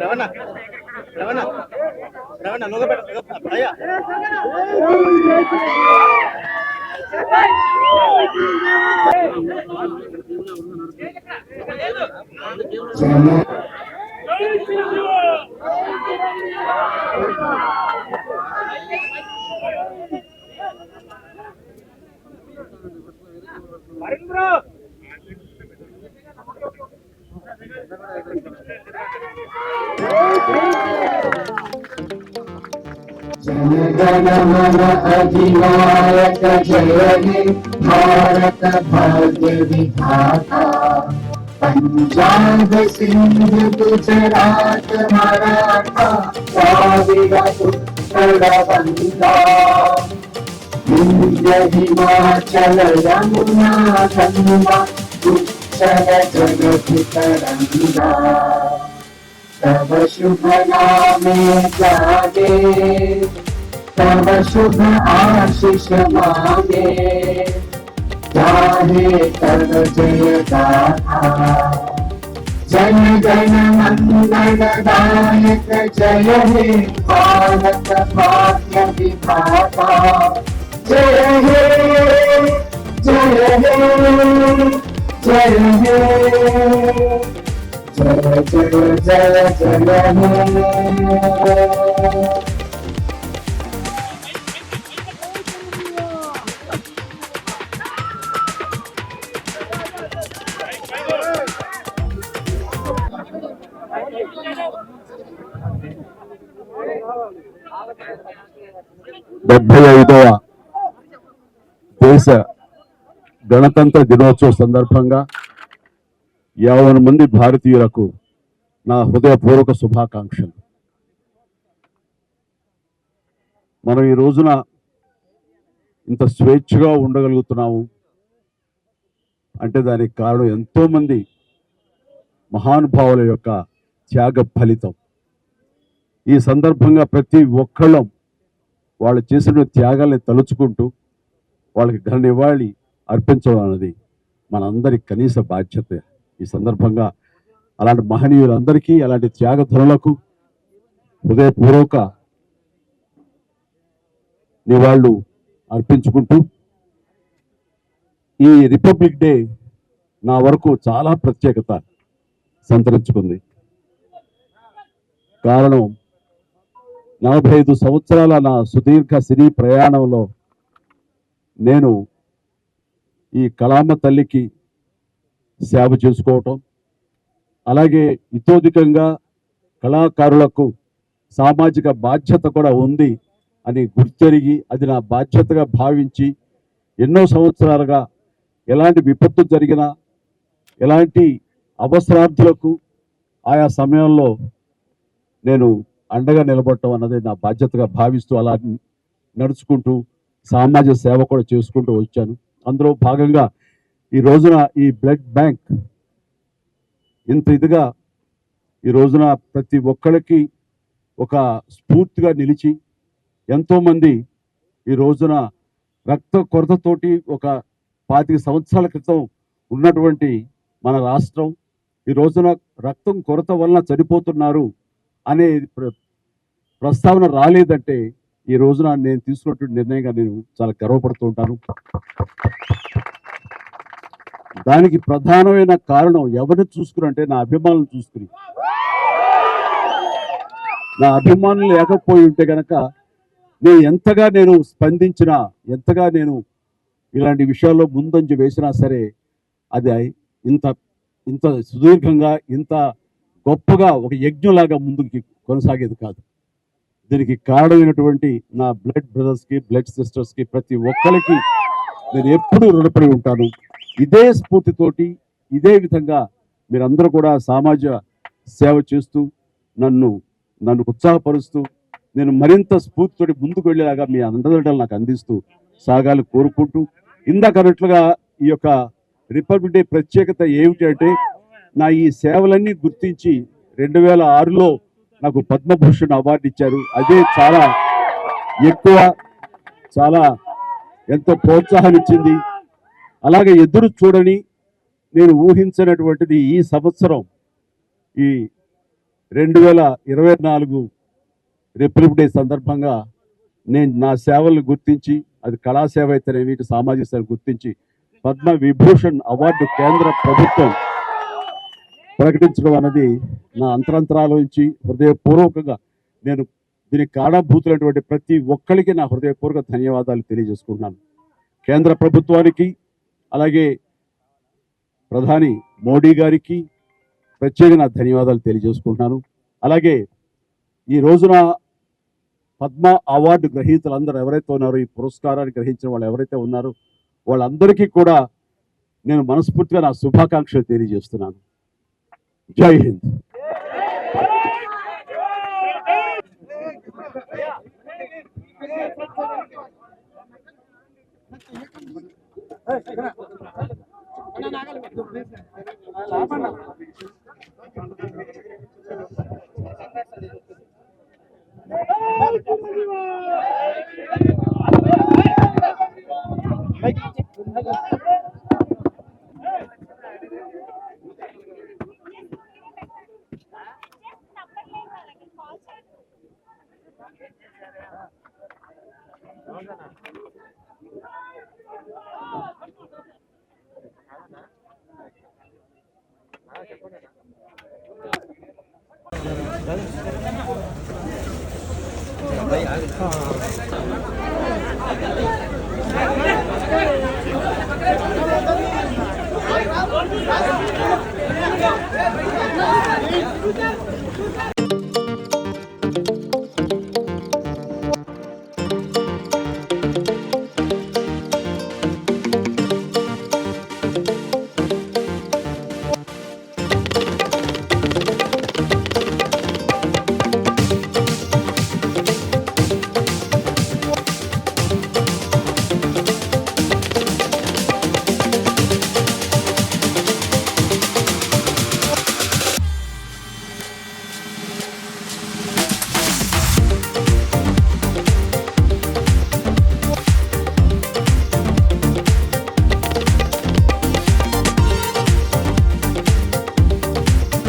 రవణ రవణ రవణ అయ్యా जनगणमन अधिनायक जय हे भारत भाग्य विधाता पंजाब सिंध गुजरात मराठा द्राविड उत्कल बंगा विंध्य हिमाचल यमुना गंगा उच्चल जगति तरंगा तव शुभ नामे जागे तव शुभ आशीष मांगे चाहे तव जय गाथा जन गण मंगल दायक जय हे भारत भाग्य विधाता जय हे जय हे जय हे जय जय जय जय हे డెబ్బై 75వ దేశ గణతంత్ర దినోత్సవ సందర్భంగా 50 మంది భారతీయులకు నా హృదయపూర్వక శుభాకాంక్షలు. మనం ఈ రోజున ఇంత స్వేచ్ఛగా ఉండగలుగుతున్నాము అంటే దానికి కారణం ఎంతోమంది మహానుభావుల యొక్క త్యాగ ఫలితం. ఈ సందర్భంగా ప్రతి ఒక్కళ్ళం వాళ్ళు చేసిన త్యాగాల్ని తలుచుకుంటూ వాళ్ళకి ఘన నివాళి అర్పించడం అన్నది మనందరి కనీస బాధ్యత. ఈ సందర్భంగా అలాంటి మహనీయులందరికీ అలాంటి త్యాగధనులకు హృదయపూర్వక నివాళులు అర్పించుకుంటూ ఈ రిపబ్లిక్ డే నా వరకు చాలా ప్రత్యేకత సంతరించుకుంది. కారణం 45 సంవత్సరాల నా సుదీర్ఘ సినీ ప్రయాణంలో నేను ఈ కళామ తల్లికి సేవ చేసుకోవటం, అలాగే ఇతోధికంగా కళాకారులకు సామాజిక బాధ్యత కూడా ఉంది అని గుర్తెరిగి అది నా బాధ్యతగా భావించి ఎన్నో సంవత్సరాలుగా ఎలాంటి విపత్తు జరిగినా ఎలాంటి అవసరార్థులకు ఆయా సమయంలో నేను అండగా నిలబడటం అన్నది నా బాధ్యతగా భావిస్తూ అలా నడుచుకుంటూ సామాజిక సేవ కూడా చేసుకుంటూ వచ్చాను. అందులో భాగంగా ఈ రోజున ఈ బ్లడ్ బ్యాంక్ ఇంత ఇదిగా ఈ రోజున ప్రతి ఒక్కరికి ఒక స్ఫూర్తిగా నిలిచి ఎంతోమంది ఈ రోజున రక్త కొరతతోటి ఒక 25 సంవత్సరాల క్రితం ఉన్నటువంటి మన రాష్ట్రం ఈ రోజున రక్తం కొరత వలన చనిపోతున్నారు అనే ప్రస్తావన రాలేదంటే ఈ రోజున నేను తీసుకున్నటువంటి నిర్ణయంగా నేను చాలా గర్వపడుతూ ఉంటాను. దానికి ప్రధానమైన కారణం ఎవరిని చూసుకుని అంటే నా అభిమానులను చూసుకుని. నా అభిమానులు లేకపోయి ఉంటే కనుక నేను ఎంతగా నేను స్పందించినా ఎంతగా నేను ఇలాంటి విషయాల్లో ముందంజ వేసినా సరే అది ఇంత ఇంత సుదీర్ఘంగా ఇంత గొప్పగా ఒక యజ్ఞంలాగా ముందుకి కొనసాగేది కాదు. దీనికి కారణమైనటువంటి నా బ్లడ్ బ్రదర్స్కి, బ్లడ్ సిస్టర్స్కి, ప్రతి ఒక్కరికి నేను ఎప్పుడూ రుణపడి ఉంటాను. ఇదే స్ఫూర్తితోటి, ఇదే విధంగా మీరందరూ కూడా సమాజ సేవ చేస్తూ నన్ను ఉత్సాహపరుస్తూ నేను మరింత స్ఫూర్తితోటి ముందుకు వెళ్ళేలాగా మీ అండదండలు నాకు అందిస్తూ సాగాలి కోరుకుంటూ, ఇందాక అన్నట్లుగా ఈ యొక్క రిపబ్లిక్ డే ప్రత్యేకత ఏమిటి అంటే, నా ఈ సేవలన్నీ గుర్తించి 2006లో నాకు పద్మభూషణ్ అవార్డు ఇచ్చారు. అదే చాలా ఎక్కువ, చాలా ఎంతో ప్రోత్సాహాన్ని ఇచ్చింది. అలాగే ఎదురు చూడని, నేను ఊహించినటువంటిది ఈ సంవత్సరం ఈ 2024 రిపబ్లిక్ డే సందర్భంగా నేను నా సేవలను గుర్తించి, అది కళాసేవ అయితేనేమి, సామాజిక సేవ గుర్తించి పద్మ విభూషణ్ అవార్డు కేంద్ర ప్రభుత్వం ప్రకటించడం అన్నది నా అంతరంతరాల నుంచి హృదయపూర్వకంగా నేను దీనికి కారణభూతులైనటువంటి ప్రతి ఒక్కరికి నా హృదయపూర్వక ధన్యవాదాలు తెలియజేసుకుంటున్నాను. కేంద్ర ప్రభుత్వానికి, అలాగే ప్రధాని మోడీ గారికి ప్రత్యేక నా ధన్యవాదాలు తెలియజేసుకుంటున్నాను. అలాగే ఈ రోజున పద్మ అవార్డు గ్రహీతలందరూ ఎవరైతే ఉన్నారో, ఈ పురస్కారాన్ని గ్రహించిన వాళ్ళు ఎవరైతే ఉన్నారో వాళ్ళందరికీ కూడా నేను మనస్ఫూర్తిగా నా శుభాకాంక్షలు తెలియజేస్తున్నాను. జై హింద్. చెప్పండి.